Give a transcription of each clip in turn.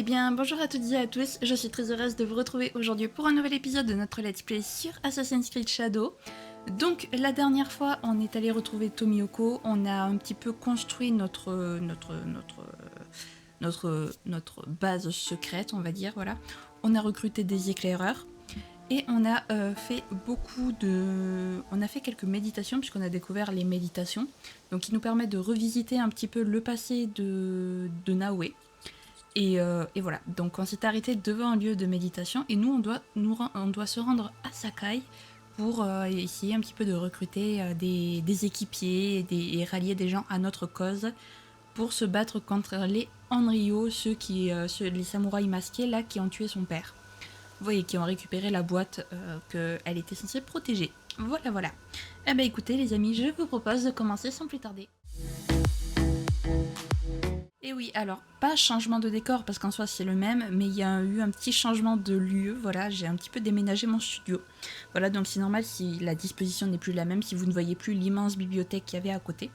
Eh bien, bonjour à toutes et à tous, je suis très heureuse de vous retrouver aujourd'hui pour un nouvel épisode de notre Let's Play sur Assassin's Creed Shadow. Donc, la dernière fois, on est allé retrouver Tomioka, on a un petit peu construit notre base secrète, on va dire, voilà. On a recruté des éclaireurs. Et on a fait on a fait quelques méditations, puisqu'on a découvert les méditations. Donc, qui nous permettent de revisiter un petit peu le passé de Naoé. Et voilà, donc on s'est arrêté devant un lieu de méditation et nous, on doit se rendre à Sakai pour essayer un petit peu de recruter des équipiers et rallier des gens à notre cause pour se battre contre les Onryo, les samouraïs masqués là qui ont tué son père. Vous voyez, qui ont récupéré la boîte qu'elle était censée protéger. Voilà, voilà. Eh ben écoutez les amis, je vous propose de commencer sans plus tarder. Et oui, alors, pas changement de décor, parce qu'en soi c'est le même, mais il y a eu un petit changement de lieu, voilà, j'ai un petit peu déménagé mon studio. Voilà, donc c'est normal si la disposition n'est plus la même, si vous ne voyez plus l'immense bibliothèque qu'il y avait à côté.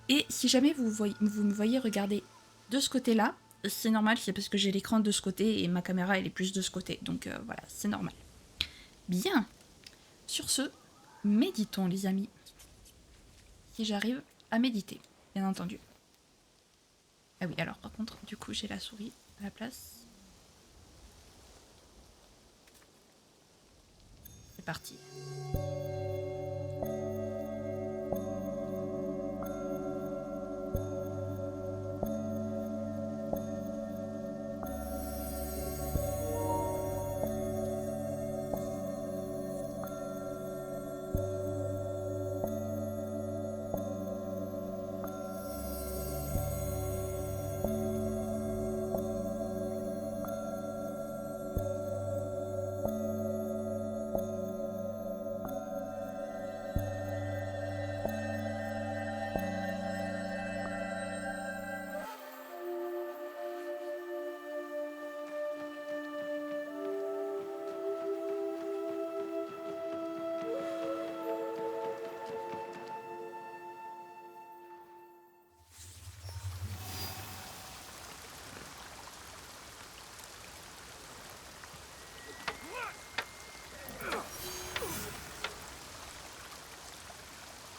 Et si jamais vous me voyez regarder de ce côté-là, c'est normal, c'est parce que j'ai l'écran de ce côté et ma caméra elle est plus de ce côté, donc voilà, c'est normal. Bien, sur ce, méditons les amis. Si j'arrive à méditer, bien entendu. Ah oui, alors par contre, du coup, j'ai la souris à la place. C'est parti.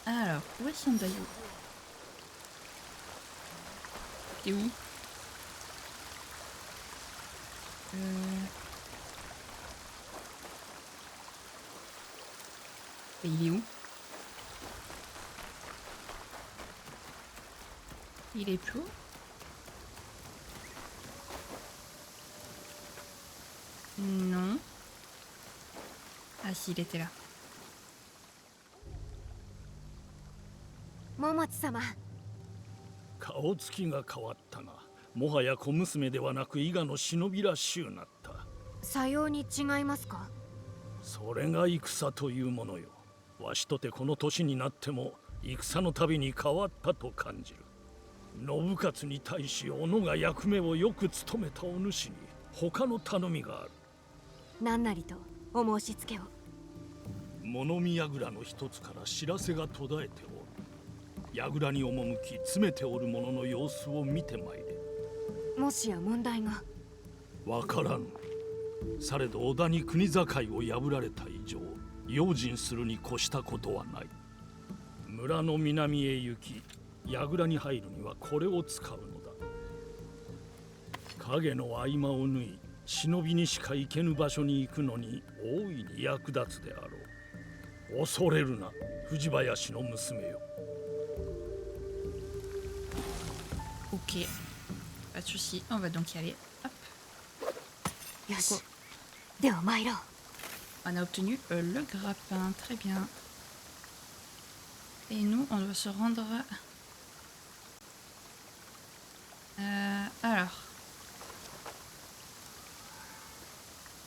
Alors, où est Sandayo? T'es où? Et il est où? Il est plus haut? Non. Ah si, il était là. 桃地様。顔つきが変わったな。もはや小娘ではなく伊賀の忍びらしゅうなった。さように違いますか。それが戦というものよ。わしとてこの年になっても戦のたびに変わったと感じる。信勝に対し小野が役目をよく務めたお主に他の頼みがある。何なりとお申し付けを。物見櫓の一つから知らせが途絶えておる。櫓に赴き詰めておる者の様子を見てまいれ。もしや問題が。わからぬ。されど織田に国境を破られた以上用心するに越したことはない。村の南へ行き櫓に入るにはこれを使うのだ。影の合間を縫い忍びにしか行けぬ場所に行くのに大いに役立つであろう。恐れるな、藤林の娘よ。Ok. Pas de soucis, on va donc y aller. Hop. よし。では参ろう。On a obtenu le grappin, très bien. Et nous, on doit se rendre... alors...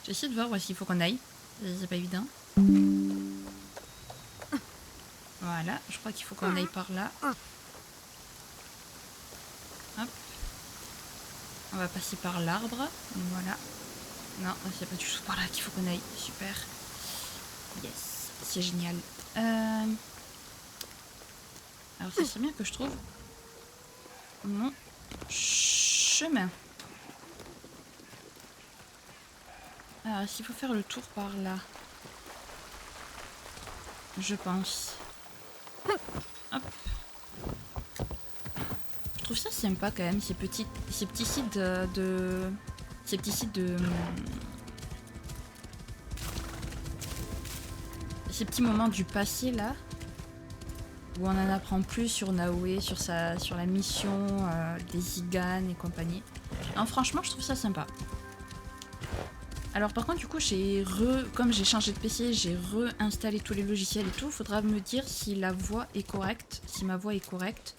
J'essaie de voir où est-ce qu'il faut qu'on aille. C'est pas évident. Voilà, je crois qu'il faut qu'on aille par là. Hop. On va passer par l'arbre. Voilà. Non, c'est pas du tout par là qu'il faut qu'on aille. Super. Yes, c'est génial. Alors ça serait bien que je trouve mon chemin. Alors, s'il faut faire le tour par là. Je pense. Hop. Je trouve ça sympa quand même, ces petits sites de... Ces petits sites de... Ces petits moments du passé là. Où on en apprend plus sur Naoe, sur la mission des Zigane et compagnie. Non, franchement, je trouve ça sympa. Alors par contre, du coup, comme j'ai changé de PC, j'ai réinstallé tous les logiciels et tout. Faudra me dire si la voix est correcte, si ma voix est correcte,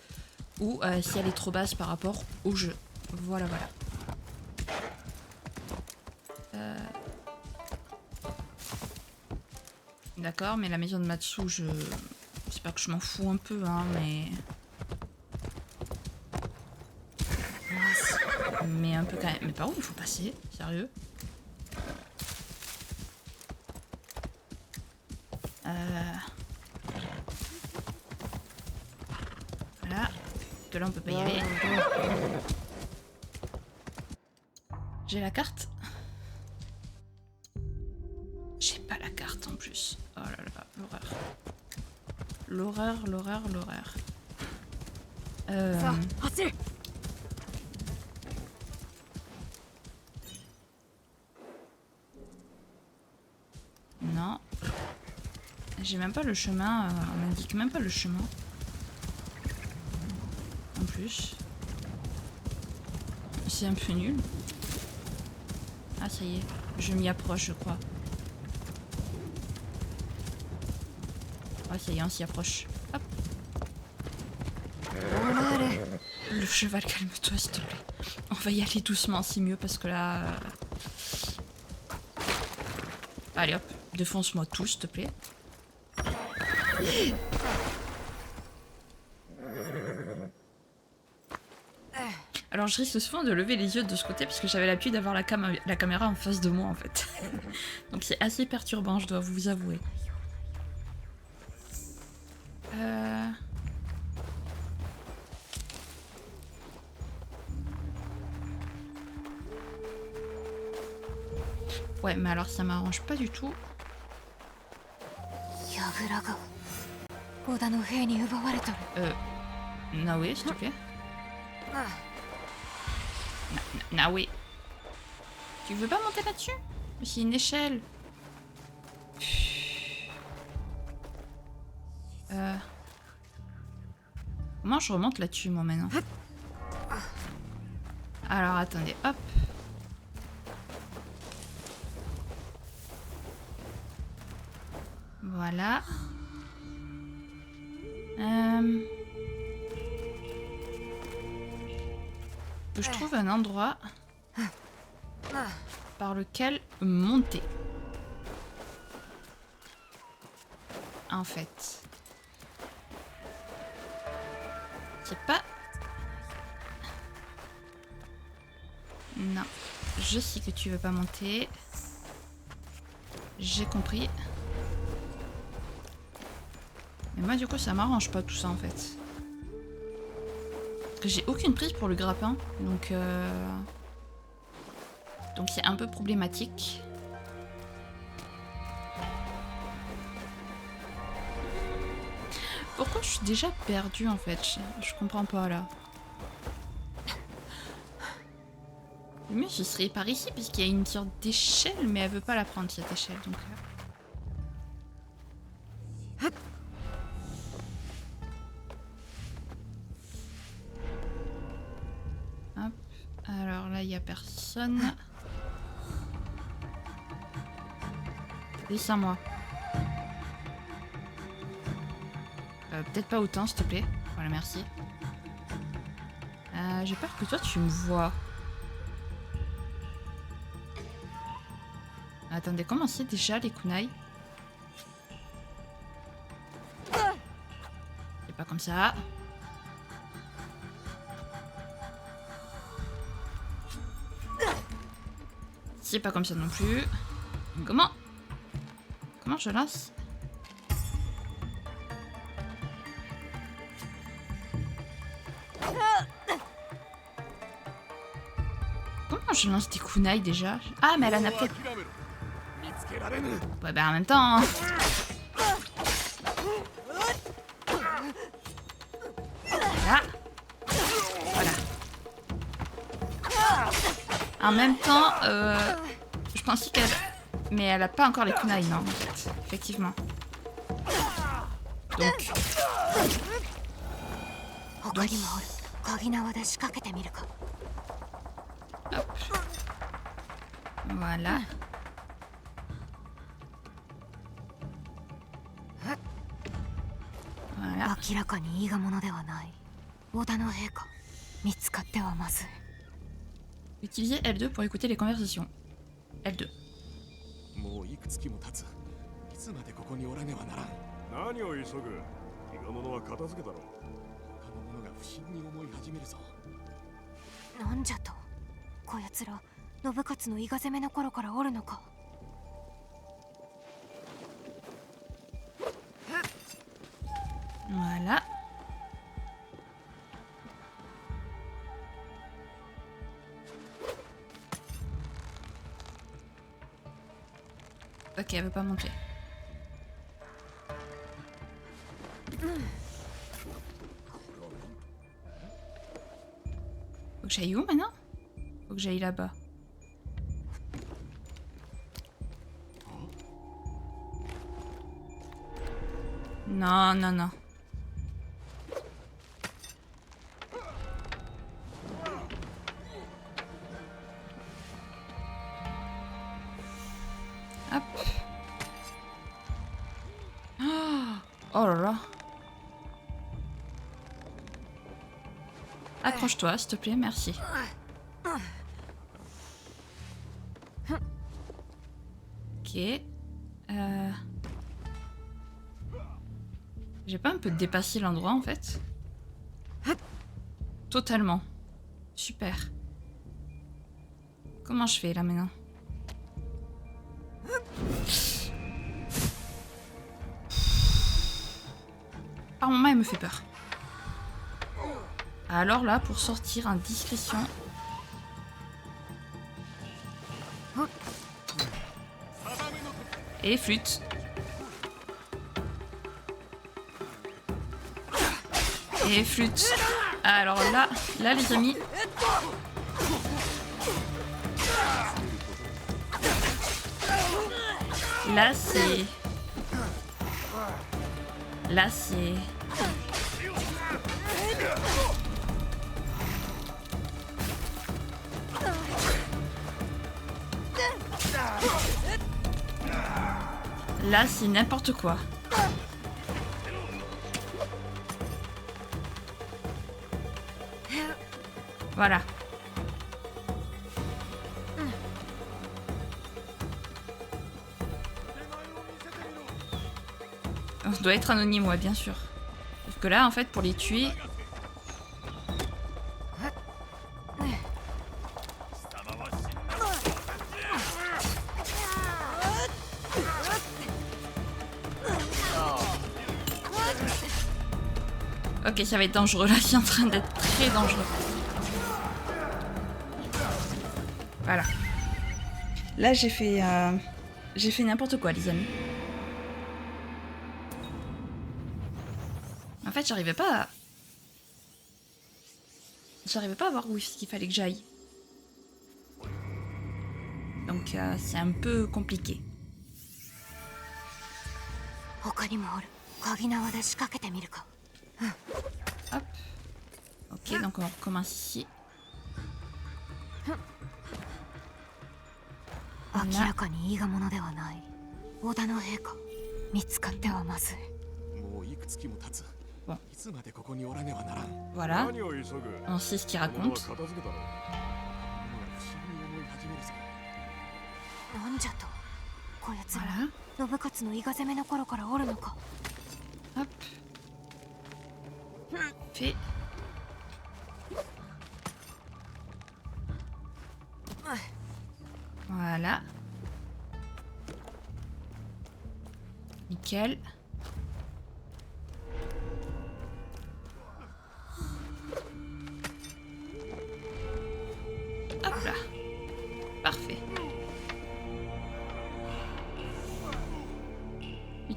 ou si elle est trop basse par rapport au jeu. Voilà, voilà. D'accord, mais la maison de Matsu, c'est pas que je m'en fous un peu, hein, mais... Mais un peu quand même. Mais par où il faut passer? Sérieux? Voilà. Que là on peut pas y aller. J'ai la carte. J'ai pas la carte en plus. Oh là là, l'horreur. L'horreur, l'horreur, l'horreur. Non. J'ai même pas le chemin. On m'indique même pas le chemin. En plus. C'est un peu nul. Ah ça y est. Je m'y approche je crois. Ah ça y est, on s'y approche. Hop. Le cheval, calme-toi s'il te plaît. On va y aller doucement, c'est mieux parce que là... Allez hop, défonce-moi tout s'il te plaît. Alors je risque souvent de lever les yeux de ce côté parce que j'avais l'habitude d'avoir la caméra en face de moi en fait. Donc c'est assez perturbant, je dois vous avouer. Ouais, mais alors ça m'arrange pas du tout. Naoe, s'il te plaît. Naoe. Tu veux pas monter là-dessus? C'est une échelle. Comment je remonte là-dessus, moi, maintenant? Alors, attendez, hop. Voilà. Je trouve un endroit par lequel monter. En fait. C'est pas... Non. Je sais que tu veux pas monter. J'ai compris. Mais moi du coup ça m'arrange pas tout ça en fait. Parce que j'ai aucune prise pour le grappin. Donc c'est un peu problématique. Pourquoi je suis déjà perdue en fait? Je comprends pas là. Le mieux ce serait par ici puisqu'il y a une sorte d'échelle mais elle veut pas la prendre cette échelle donc... Hop. Alors là il y a personne. Descends-moi. Peut-être pas autant s'il te plaît. Voilà merci. J'ai peur que toi tu me vois. Attendez, comment c'est déjà les kunai? C'est pas comme ça. C'est pas comme ça non plus. Comment je lance? Comment je lance des kunai déjà? Ah mais elle en a peut-être... Ouais, bah en même temps... hein. Là. Voilà. En même temps, je pensais qu'elle... Mais elle a pas encore les kunai, non, en fait. Effectivement. Donc... 他にもおる鍵縄で仕掛けてみるか Hop. Voilà. Voilà. 明らかに伊賀者ではない織田の陛下見つかってはまずい Utilisez L2 pour écouter les conversations. L2. もういくつきも経つ。いつまでここにおらねばならん。何を急ぐ。伊賀者は片付けだろう。他の者が不審に思い始めるぞ。なんじゃとこやつら信勝の伊賀攻めの頃からおるのか Voilà. Ok, elle veut pas monter. Faut que j'aille où maintenant? Faut que j'aille là-bas. Non, non, non. Hop. Oh là là. Accroche-toi, s'il te plaît, merci. Ok. J'ai pas un peu dépassé l'endroit en fait? Totalement. Super. Comment je fais là maintenant? Par moment, elle me fait peur. Alors là, pour sortir en discrétion... Et flûte. Et flûte. Alors là, les amis... Là, c'est... Là, c'est... Là, c'est n'importe quoi. Voilà. On doit être anonyme, ouais, bien sûr. Parce que là, en fait, pour les tuer... Ok, ça va être dangereux, là, c'est en train d'être très dangereux. Voilà. Là, j'ai fait n'importe quoi, les amis. En fait, j'arrivais pas à voir où est-ce qu'il fallait que j'aille. Donc, c'est un peu compliqué. 他にもおる鍵縄で仕掛けてみるか Hop. Ok, donc on recommence ici. 明らかに伊賀者ではない織田の陛下見つかってはまずいもういくつきも経つ。bon. いつまでここにおらねばならん。 Voilà. 何を急ぐ。 On sait ce qu'il 伊賀者は raconte. 片付けだろう。者が不審に思い始めるぞ。なんじゃとこやつら Voilà. 信勝の伊賀攻めの頃からおるのか Hop. Fait. Voilà. Nickel. Hop là. Parfait.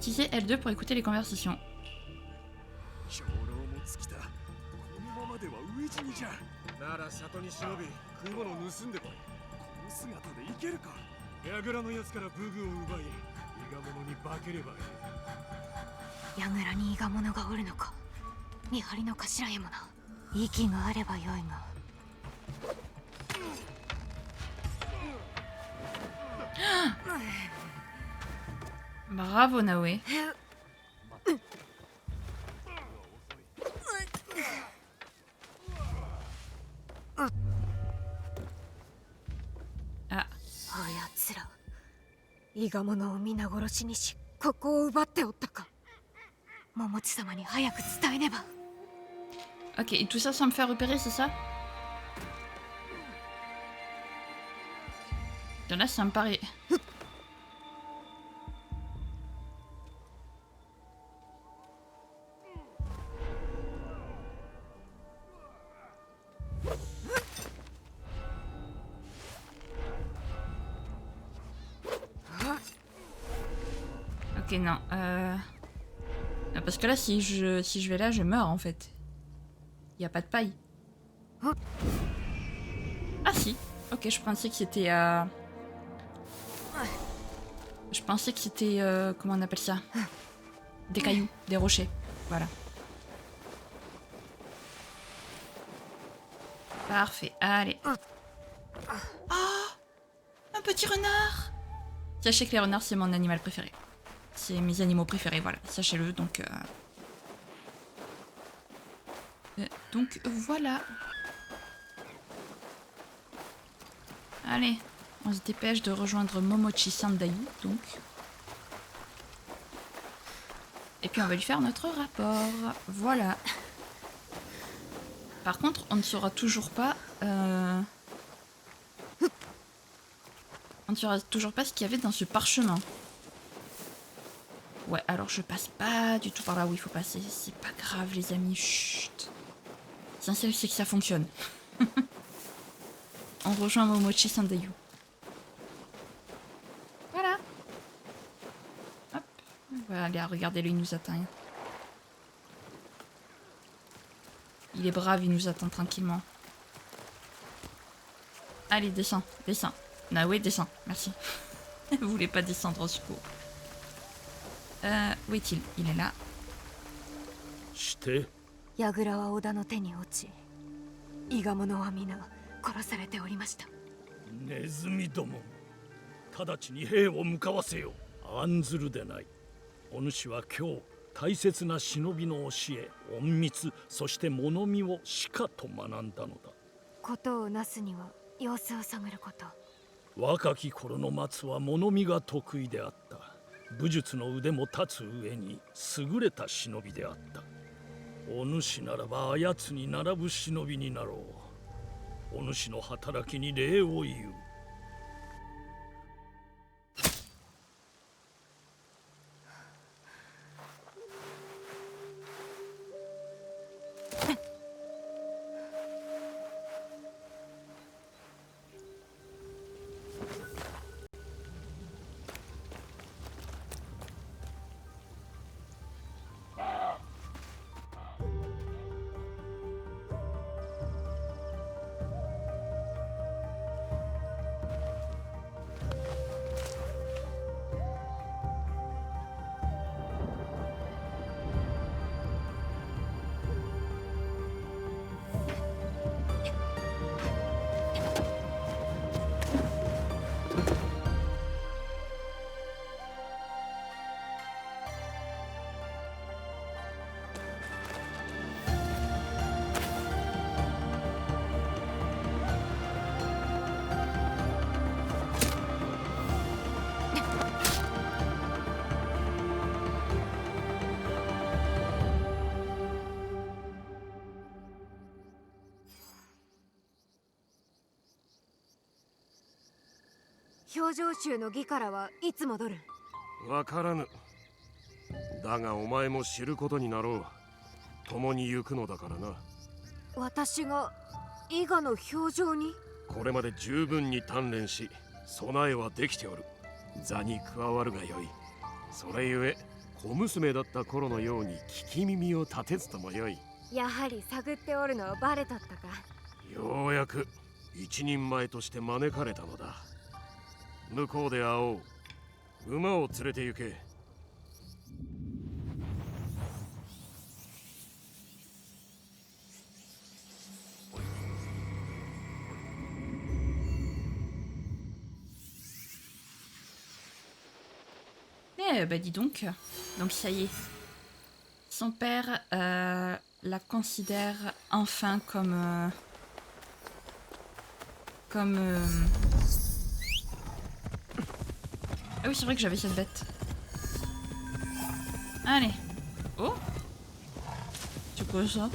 Utilisez L2 pour écouter les conversations. 兵糧も尽きた。このままでは飢え死にじゃ。なら里に忍び、食い物を盗んでこい。この姿で行けるか。櫓のやつから武具を奪い、伊賀者に化ければいい。櫓に伊賀者がおるのか。見張りの頭やもな。息があればよいが。Bravo Naoé. Ah. あやつら伊賀者を皆殺しにしここを奪っておったか。桃地様に早く伝えねば。 Ok, et tout ça sans me faire repérer, c'est ça? Là, ça me paraît... Ok, non. Non, parce que là, si je vais là, je meurs en fait. Il n'y a pas de paille. Ah si. Ok, je pensais que c'était... Je pensais que c'était... comment on appelle ça? Des cailloux, des rochers. Voilà. Parfait, allez. Oh, un petit renard. Sachez que les renards, c'est mon animal préféré. C'est mes animaux préférés, voilà. Sachez-le, donc... donc voilà. Allez, on se dépêche de rejoindre Momochi Sandai, donc. Et puis on va lui faire notre rapport. Voilà. Par contre, on ne saura toujours pas... On ne saura toujours pas ce qu'il y avait dans ce parchemin. Ouais, alors je passe pas du tout par là où il faut passer. C'est pas grave, les amis. Chut. L'essentiel, c'est que ça fonctionne. On rejoint Momochi Sandayu. Voilà. Hop. Voilà, allez, regardez-le, il nous attend. Il est brave, il nous attend tranquillement. Allez, descends, descends. Naoé, descends, merci. Vous voulez pas descendre au secours. Où est-il? Il est là. して、櫓は織田の手に落ち、伊賀者は皆殺されておりました。ネズミども、直ちに兵を向かわせよ。案ずるでない。お主は今日大切な忍びの教え、隠密、そして物見をしかと学んだのだ。ことをなすには様子を探ること。若き頃の松は物見が得意であった。武術の腕も立つ上に優れた忍びであった。お主ならばあやつに並ぶ忍びになろう。お主の働きに礼を言う。表情集の儀からはいつ戻る？わからぬ。だがお前も知ることになろう。共に行くのだからな。私が伊賀の表情に？これまで十分に鍛錬し、備えはできておる。座に加わるがよい。それゆえ小娘だった頃のように聞き耳を立てずともよい。やはり探っておるのはバレとったか。ようやく一人前として招かれたのだ。向こうで会おう。馬を連れて行け。Bah dis donc. Donc ça y est. Son père la considère enfin comme... Ah oui, c'est vrai que j'avais cette bête. Allez. Oh. C'est quoi ça?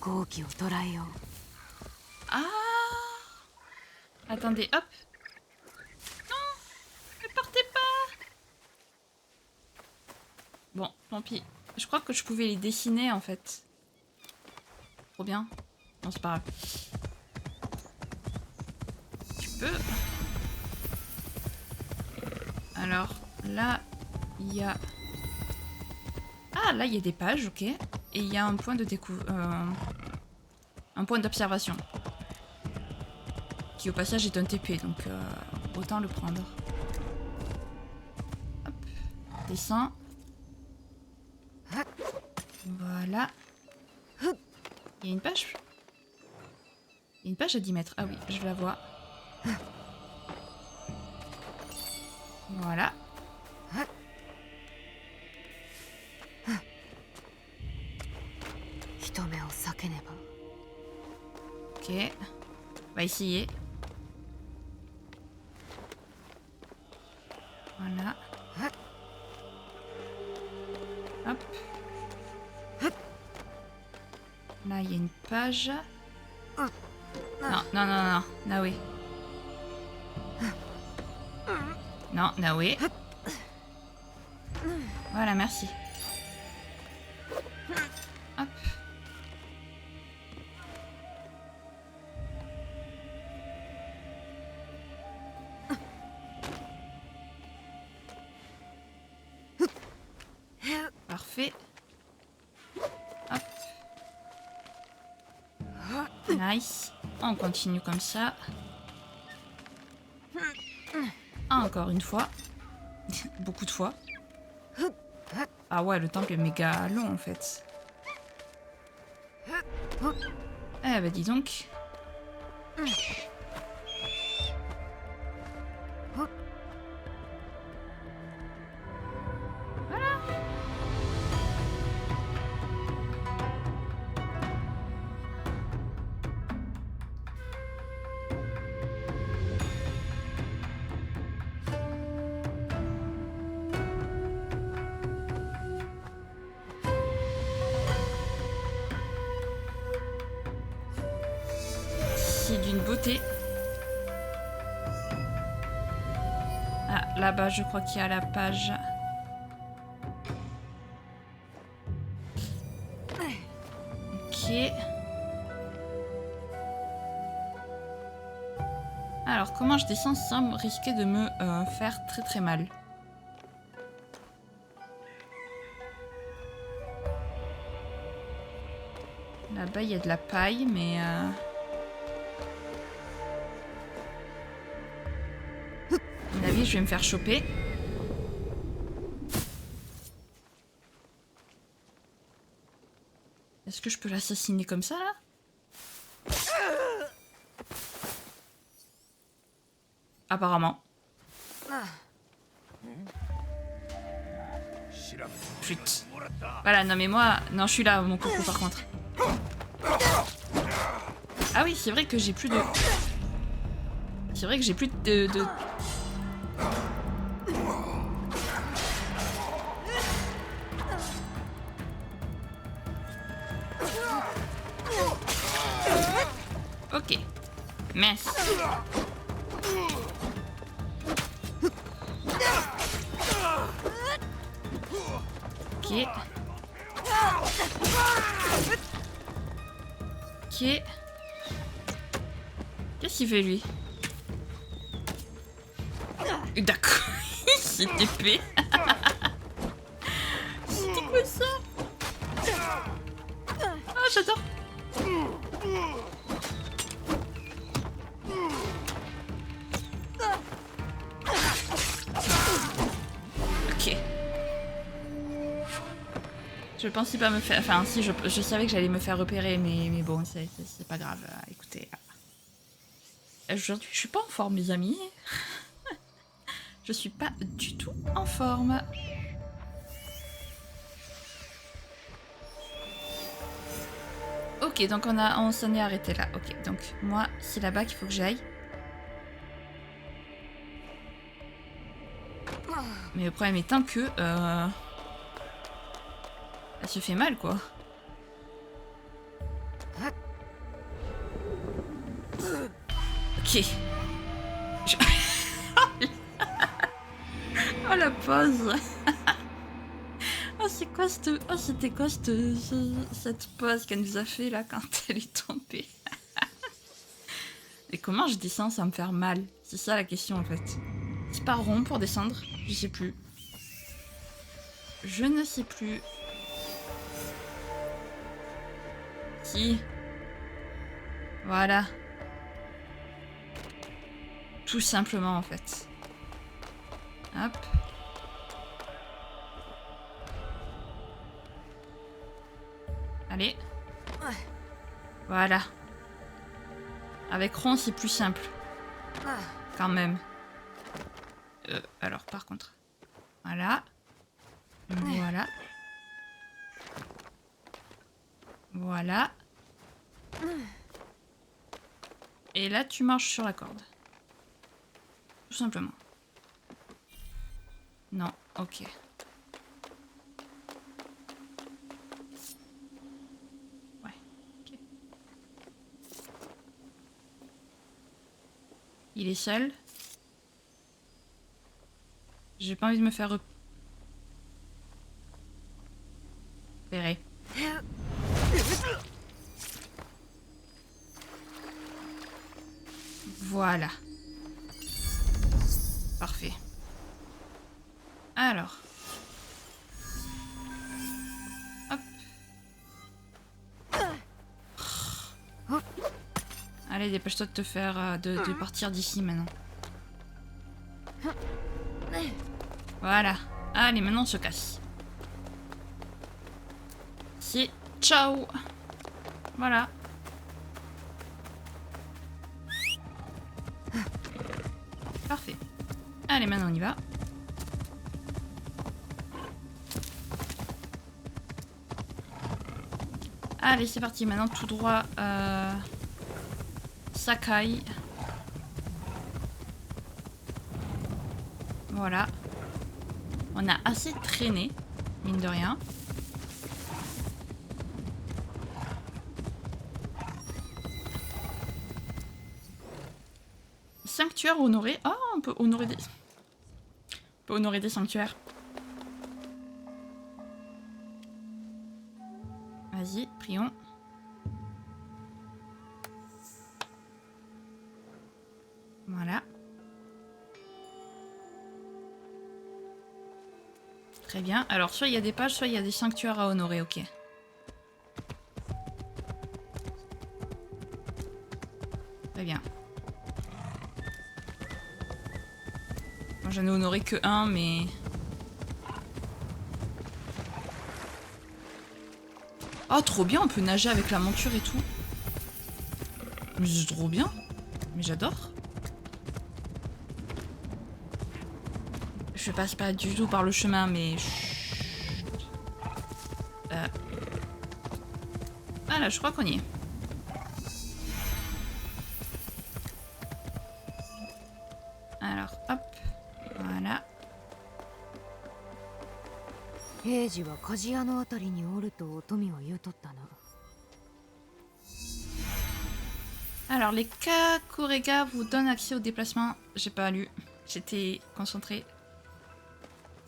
好機を捉えよう。 Ah. Attendez, hop. Non. Ne partez pas. Bon, tant pis. Je crois que je pouvais les dessiner en fait. Trop bien. Non, c'est pas grave. Tu peux. Alors, là, il y a... Ah, là, il y a des pages, ok. Et il y a un point de un point d'observation. Qui, au passage, est un TP, donc autant le prendre. Hop. Descends. Voilà. Il y a une page. Il y a une page à 10 mètres. Ah oui, je la vois. Voilà. Ok. On va essayer. Voilà. Hop. Là, il y a une page. Non, non, non, non. Naoé. Non, Naoé. Voilà, merci. Hop. Parfait. Hop. Nice. On continue comme ça. Encore une fois. Beaucoup de fois. Ah ouais, le temple est méga long en fait. Eh bah dis donc. Voilà. C'est d'une beauté. Ah, là-bas, je crois qu'il y a la page. Ok. Alors, comment je descends sans risquer de me faire très très mal? Là-bas, il y a de la paille, mais... À mon avis, je vais me faire choper. Est-ce que je peux l'assassiner comme ça, là? Apparemment. Chut. Voilà, non mais moi... Non, je suis là, mon coucou, par contre. Ah oui, c'est vrai que j'ai plus de... C'est vrai que j'ai plus de... Ok. Merci. Ok. Ok. Qu'est-ce qu'il fait lui? D'accord. Il s'est épée. plus. Ah, j'adore. Ok. Je pensais pas me faire... Enfin, si, je savais que j'allais me faire repérer, mais bon, c'est pas grave. Écoutez... Aujourd'hui, je suis pas en forme, mes amis. Je suis pas du tout en forme. Ok, donc on s'en est arrêté là. Ok, donc moi, c'est là-bas qu'il faut que j'aille. Mais le problème étant que... elle se fait mal, quoi. Ok. Je... oh la pause. Oh c'est quoi cette... Oh c'était quoi cette pause qu'elle nous a fait là quand elle est tombée. Et comment je descends sans me faire mal? C'est ça la question en fait. C'est pas rond pour descendre? Je sais plus. Je ne sais plus. Si. Voilà. Tout simplement en fait. Hop. Allez. Voilà. Avec rond c'est plus simple. Quand même. Alors par contre. Voilà. Voilà. Voilà. Et là tu marches sur la corde. Tout simplement. Non, ok. Ouais, ok. Il est seul. J'ai pas envie de me faire repérer. Voilà. Parfait. Alors. Hop. Allez, dépêche-toi de te faire... de partir d'ici maintenant. Voilà. Allez, maintenant on se casse. C'est ciao. Voilà. Parfait. Allez, maintenant on y va. Allez, c'est parti. Maintenant tout droit. Sakai. Voilà. On a assez traîné, mine de rien. Sanctuaire honoré. Oh, on peut honorer des... On peut honorer des sanctuaires. Vas-y, prions. Voilà. Très bien. Alors, soit il y a des pages, soit il y a des sanctuaires à honorer, ok. Très bien. Moi, j'en ai honoré que un, mais... Oh, trop bien, on peut nager avec la monture et tout. Mais c'est trop bien. Mais j'adore. Je passe pas du tout par le chemin, mais... Voilà, je crois qu'on y est. Alors, hop. Voilà. 平次は鍛冶屋のあたりにおると富は言うとったな。 Alors, les Kakurega vous donnent accès au déplacement. J'ai pas lu. J'étais concentrée.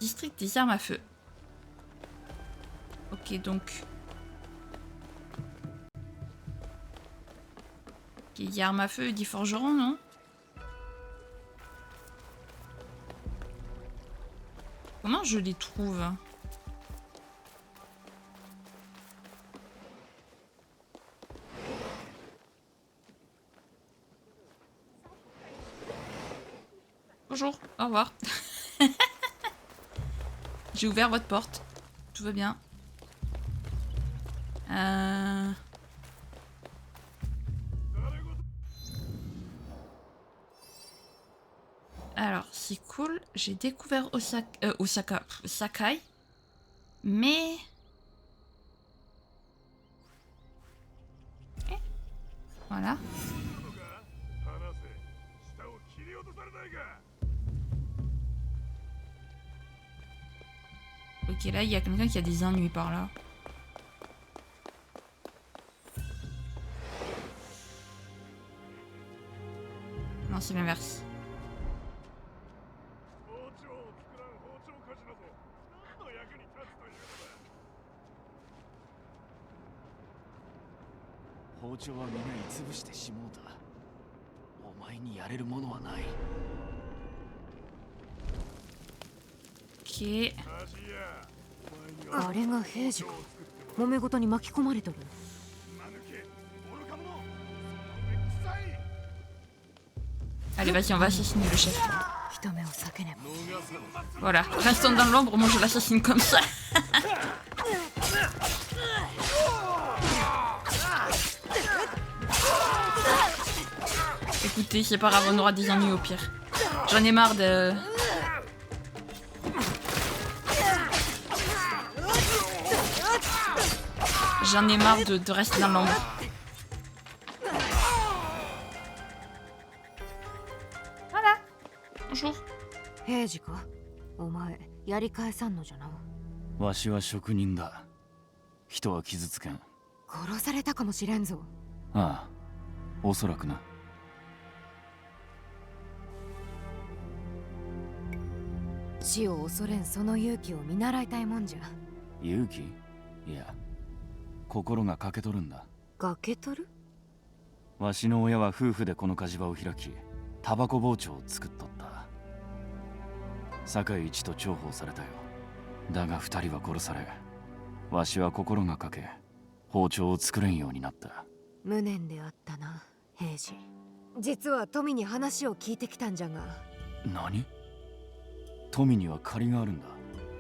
District des armes à feu. Ok, donc... Il y a armes à feu, dit forgeron, non? Comment je les trouve? Bonjour, au revoir. J'ai ouvert votre porte. Tout va bien. Alors, c'est cool. J'ai découvert Sakai. Mais... Voilà. Ok, là, il y a quelqu'un qui a des ennuis par là. Non, c'est l'inverse. Ok. あれが平次か。揉め事に巻き込まれとる。 Allez, vas-y, on va assassiner le chef. 人目を避けねば。 Voilà, restons dans l'ombre, moi je l'assassine comme ça. Écoutez, c'est pas grave, on aura des ennuis au pire. J'en ai marre de... J'en ai marre de rester dans l'ombre. Voilà. Bonjour. 平次か。お前やり返さんのじゃな。わしは職人だ。人は傷つけん。殺されたかもしれんぞ。ああ、おそらくな。死を恐れんその勇気を見習いたいもんじゃ。勇気？いや、心が欠けとるんだ。欠けとる？わしの親は夫婦でこの火事場を開き、タバコ包丁を作っとった。堺一と重宝されたよ。だが二人は殺され、わしは心が欠け、包丁を作れんようになった。無念であったな、平次。実は富に話を聞いてきたんじゃが。何？富には借りがあるんだ。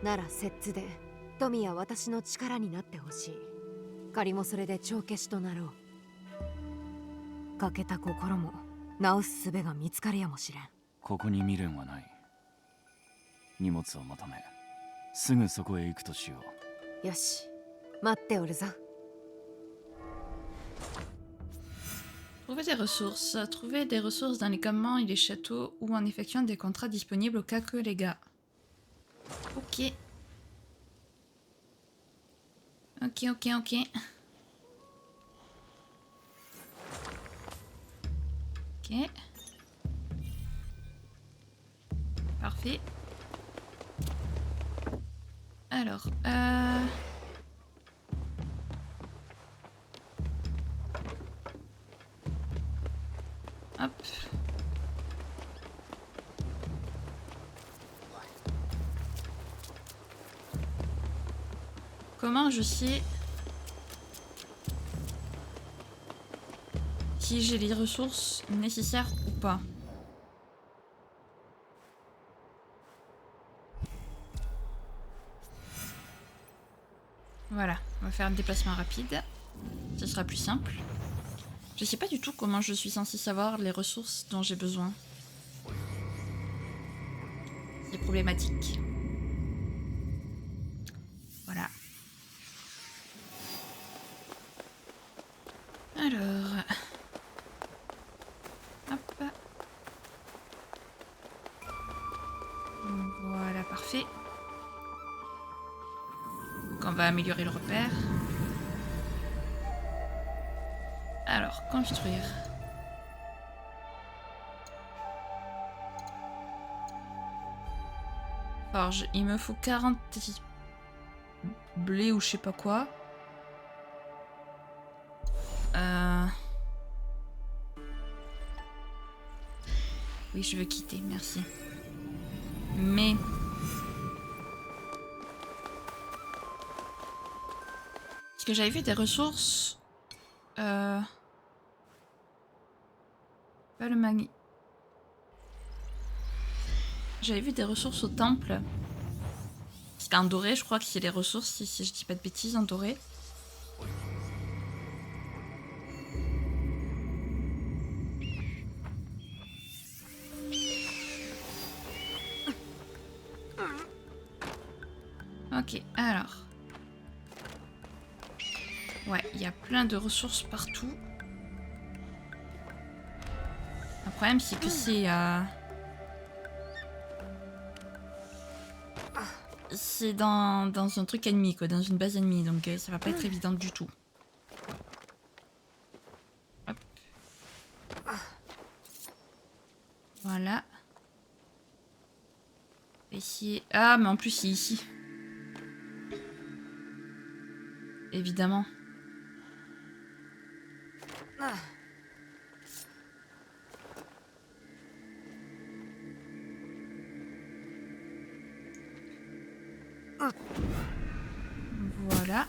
なら摂津で富や私の力になってほしい。借りもそれで帳消しとなろう。欠けた心も直す術が見つかるやもしれん。ここに未練はない。荷物をまとめ、すぐそこへ行くとしよう。よし、待っておるぞ。Trouver des ressources. Trouver des ressources dans les campements et les châteaux ou en effectuant des contrats disponibles au cas que les gars. Ok. Ok. Ok. Parfait. Alors, hop. Comment je sais si j'ai les ressources nécessaires ou pas? Voilà, on va faire un déplacement rapide. Ce sera plus simple. Je sais pas du tout comment je suis censée savoir les ressources dont j'ai besoin. C'est problématique. Voilà. Alors... Hop. Voilà, parfait. Donc on va améliorer le repère. Alors, construire. Forge, il me faut 40 blé ou je sais pas quoi. Oui, je veux quitter, merci. Mais... Est-ce que j'avais vu des ressources pas le magni... J'avais vu des ressources au temple. C'était en doré, je crois que c'est les ressources, si je dis pas de bêtises, en doré. Ok, alors. Ouais, il y a plein de ressources partout. Le problème, c'est que c'est dans un truc ennemi, quoi, dans une base ennemie, donc ça va pas être évident du tout. Hop. Voilà. Ici. Ah, mais en plus, c'est ici. Évidemment. Voilà.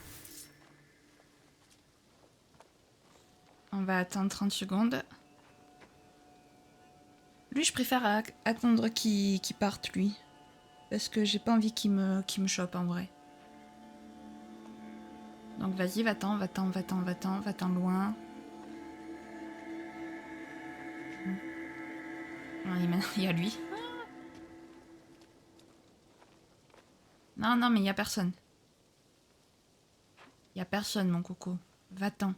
On va attendre 30 secondes. Lui, je préfère attendre qu'il parte, lui. Parce que j'ai pas envie qu'il me chope, en vrai. Donc vas-y, va-t'en, va-t'en, va-t'en, va-t'en, va-t'en loin. Maintenant, il y a lui. Non, non, mais il y a personne. Il y a personne, mon coco. Va-t'en.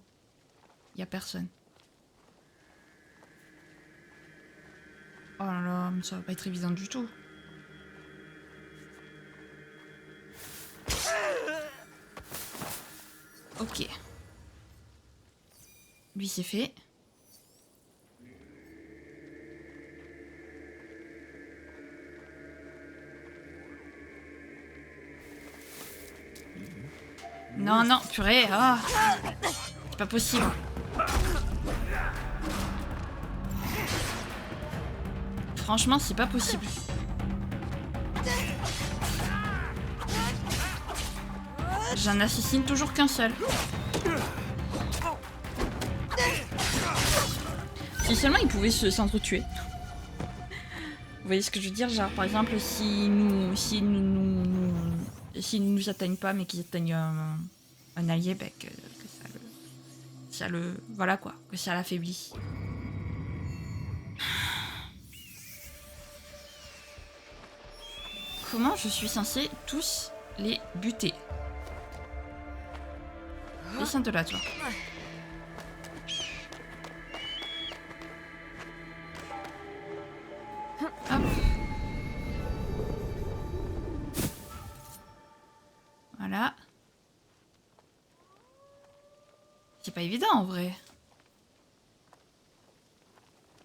Il y a personne. Oh là là, mais ça va pas être évident du tout. Ok. Lui, c'est fait. Non, non, purée. Ah. C'est pas possible. Franchement, c'est pas possible. J'en assassine toujours qu'un seul. Si seulement ils pouvaient s'entretuer. Vous voyez ce que je veux dire? Genre, par exemple, s'ils nous atteignent pas, mais qu'ils atteignent un allié, ben, que ça le... Voilà quoi, que ça l'affaiblit. Comment je suis censée tous les buter? Descends de là, toi. Hop. Voilà. C'est pas évident en vrai.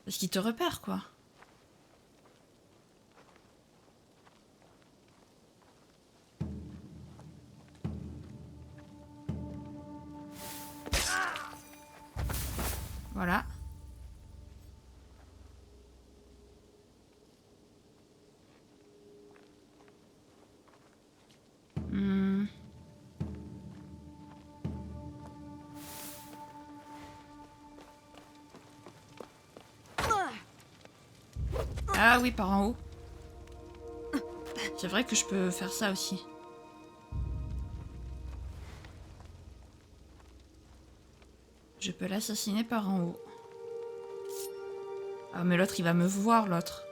Parce qu'il te repère quoi. Voilà. Ah oui, par en haut. C'est vrai que je peux faire ça aussi. Je peux l'assassiner par en haut. Ah mais l'autre il va me voir, l'autre.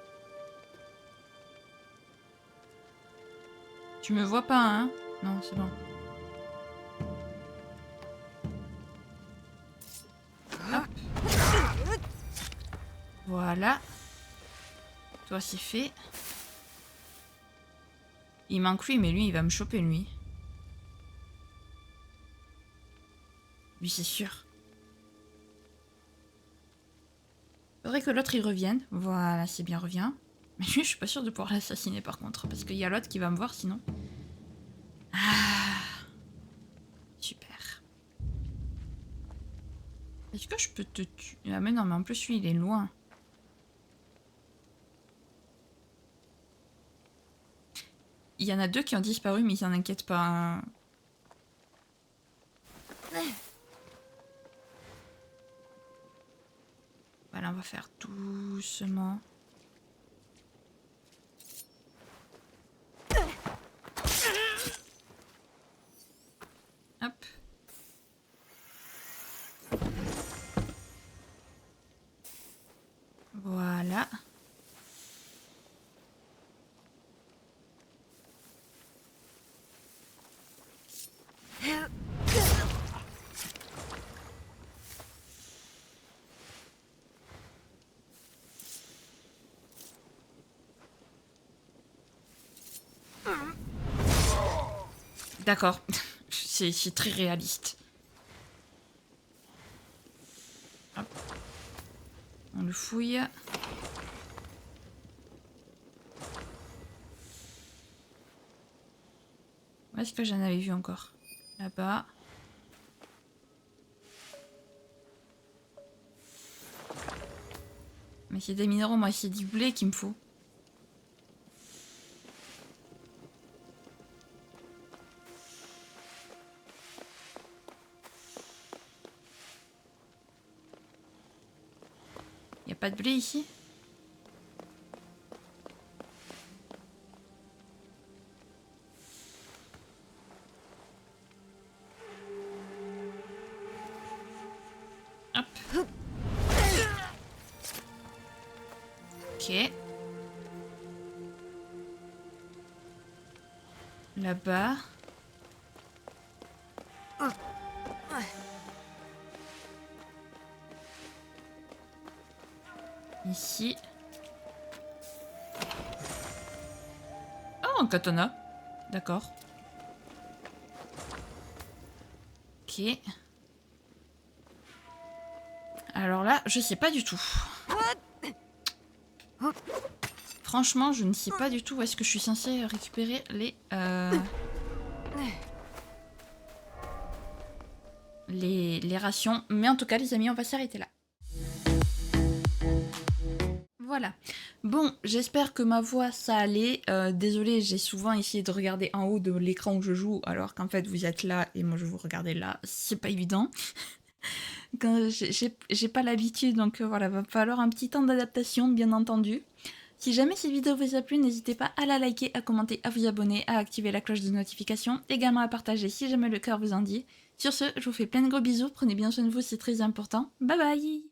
Tu me vois pas, hein? Non, c'est bon. Hop. Voilà. Toi c'est fait. Il manque lui, mais lui il va me choper lui. Lui c'est sûr. Faudrait que l'autre il revienne. Voilà, c'est bien, revient. Mais lui je suis pas sûre de pouvoir l'assassiner par contre. Parce qu'il y a l'autre qui va me voir sinon. Ah. Super. Est-ce que je peux te tuer? Ah mais non, mais en plus lui il est loin. Il y en a deux qui ont disparu, mais ils s'en inquiètent pas. Hein. Voilà, on va faire doucement. D'accord. C'est très réaliste. Hop. On le fouille. Où est-ce que j'en avais vu encore? Là-bas. Mais c'est des minéraux, moi c'est du blé qu'il me faut. Y a pas de blé ici? Hop. Ok. Là-bas. Ici. Oh, un katana. D'accord. Ok. Alors là, je sais pas du tout. Franchement, je ne sais pas du tout où est-ce que je suis censée récupérer les rations. Mais en tout cas, les amis, on va s'arrêter là. Voilà. Bon, j'espère que ma voix, ça allait. Désolée, j'ai souvent essayé de regarder en haut de l'écran où je joue, alors qu'en fait, vous êtes là et moi, je vous regardais là. C'est pas évident. Quand j'ai pas l'habitude, donc voilà, va falloir un petit temps d'adaptation, bien entendu. Si jamais cette vidéo vous a plu, n'hésitez pas à la liker, à commenter, à vous abonner, à activer la cloche de notification, également à partager si jamais le cœur vous en dit. Sur ce, je vous fais plein de gros bisous, prenez bien soin de vous, c'est très important. Bye bye!